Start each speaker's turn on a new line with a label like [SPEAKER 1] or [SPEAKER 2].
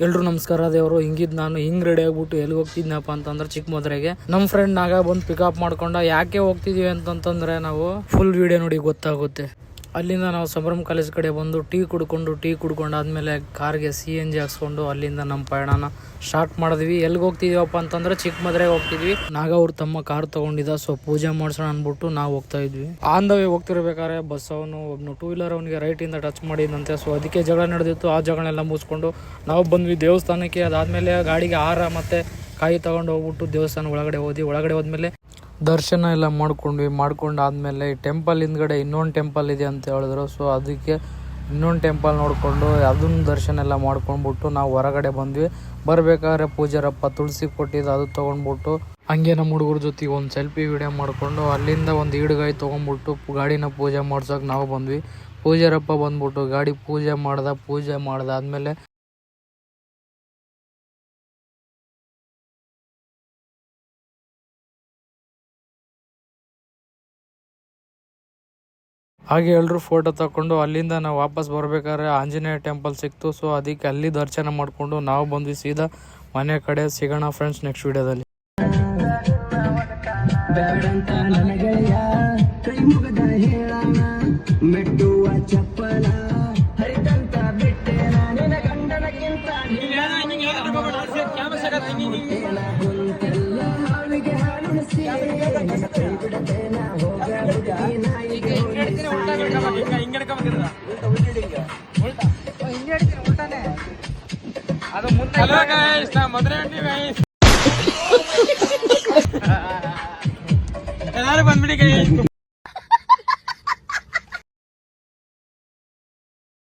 [SPEAKER 1] ಎಲ್ರು ನಮಸ್ಕಾರ. ದೇವರು ಹಿಂಗಿದ್ ನಾನು ಹಿಂಗ್ ರೆಡಿ ಆಗ್ಬಿಟ್ಟು ಎಲ್ಲಿ ಹೋಗ್ತಿದ್ನಪ್ಪ ಅಂತಂದ್ರೆ ಚಿಕ್ಕಮದುರೆಗೆ ನಮ್ಮ ಫ್ರೆಂಡ್ ನಾಗ ಬಂದು ಪಿಕಪ್ ಮಾಡ್ಕೊಂಡ. ಯಾಕೆ ಹೋಗ್ತಿದೀವಿ ಅಂತಂತಂದ್ರೆ ನಾವು ಫುಲ್ ವಿಡಿಯೋ ನೋಡಿ ಗೊತ್ತಾಗುತ್ತೆ. ಅಲ್ಲಿಂದ ನಾವು ಸಂಭ್ರಮ್ ಕಾಲೇಜ್ ಕಡೆ ಬಂದು ಟೀ ಕುಡ್ಕೊಂಡು ಆದ್ಮೇಲೆ ಕಾರ್ಗೆ CNG ಹಾಕ್ಸ್ಕೊಂಡು ಅಲ್ಲಿಂದ ನಮ್ಮ ಪಯಣನ ಸ್ಟಾರ್ಟ್ ಮಾಡಿದ್ವಿ. ಎಲ್ಲಿಗೆ ಹೋಗ್ತಿದೀವಪ್ಪ ಅಂತಂದ್ರೆ ಚಿಕ್ಕಮದುರೆಗೆ ಹೋಗ್ತಿದ್ವಿ. ನಾಗ ಅವ್ರು ತಮ್ಮ ಕಾರ್ ತಗೊಂಡಿದ್ದ, ಸೊ ಪೂಜೆ ಮಾಡ್ಸೋಣ ಅನ್ಬಿಟ್ಟು ನಾವು ಹೋಗ್ತಾ ಇದ್ವಿ. ಆನ್ ದ ವೇ ಹೋಗ್ತಿರ್ಬೇಕಾದ್ರೆ ಬಸ್ ಒಬ್ನು 2 ವೀಲರ್ ಅವನಿಗೆ ರೈಟ್ ಇಂದ ಟಚ್ ಮಾಡಿದಂತೆ. ಸೊ ಅದಕ್ಕೆ ಜಗಳ ನಡೆದಿತ್ತು. ಆ ಜಗಳನೆಲ್ಲ ಮುಗಿಸ್ಕೊಂಡು ನಾವು ಬಂದ್ವಿ ದೇವಸ್ಥಾನಕ್ಕೆ. ಅದಾದ್ಮೇಲೆ ಗಾಡಿಗೆ ಹಾರ ಮತ್ತೆ ಕಾಯಿ ತಗೊಂಡು ಹೋಗ್ಬಿಟ್ಟು ದೇವಸ್ಥಾನ ಒಳಗಡೆ ಹೋದ್ಮೇಲೆ ದರ್ಶನ ಎಲ್ಲ ಮಾಡ್ಕೊಂಡು ಆದ್ಮೇಲೆ ಈ ಟೆಂಪಲ್ ಹಿಂದ್ಗಡೆ ಇನ್ನೊಂದು ಟೆಂಪಲ್ ಇದೆ ಅಂತ ಹೇಳಿದ್ರು. ಸೊ ಅದಕ್ಕೆ ಇನ್ನೊಂದು ಟೆಂಪಲ್ ನೋಡಿಕೊಂಡು ಅದನ್ನ ದರ್ಶನ ಎಲ್ಲ ಮಾಡ್ಕೊಂಡ್ಬಿಟ್ಟು ನಾವು ಹೊರಗಡೆ ಬಂದ್ವಿ. ಬರ್ಬೇಕಾದ್ರೆ ಪೂಜಾರಪ್ಪ ತುಳಸಿ ಕೊಟ್ಟಿದ್ದು ಅದು ತೊಗೊಂಡ್ಬಿಟ್ಟು ಹಂಗೆ ನಮ್ಮ ಹುಡುಗರ ಜೊತೆಗೆ ಒಂದು ಸೆಲ್ಫಿ ವಿಡಿಯೋ ಮಾಡಿಕೊಂಡು ಅಲ್ಲಿಂದ ಒಂದು ಈಡುಗಾಯಿ ತೊಗೊಂಡ್ಬಿಟ್ಟು ಗಾಡಿನ ಪೂಜೆ ಮಾಡ್ಸೋಕೆ ನಾವು ಬಂದ್ವಿ. ಪೂಜಾರಪ್ಪ ಬಂದ್ಬಿಟ್ಟು ಗಾಡಿ ಪೂಜೆ ಮಾಡ್ದಾದ್ಮೇಲೆ ಹಾಗೆ ಎಲ್ಲರೂ ಫೋಟೋ ತಗೊಂಡು ಅಲ್ಲಿಂದ ನಾವು ವಾಪಸ್ ಬರ್ಬೇಕಾದ್ರೆ ಆಂಜನೇಯ ಟೆಂಪಲ್ ಸಿಕ್ತು. ಸೊ ಅದಕ್ಕೆ ಅಲ್ಲಿ ದರ್ಶನ ಮಾಡಿಕೊಂಡು ನಾವು ಬಂದ್ವಿ ಸೀದಾ ಮನೆ ಕಡೆ. ಸಿಗೋಣ ಫ್ರೆಂಡ್ಸ್ ನೆಕ್ಸ್ಟ್ ವಿಡಿಯೋದಲ್ಲಿ.
[SPEAKER 2] ಹಲೋ ಗೈಸ್, ನಾ ಮದುವೆ ಹೊಂಟಿವಿ ಗೈಸ್. ಎಲ್ಲಾರು ಬಂದ್ಬಿಡಿ ಗೈಸ್.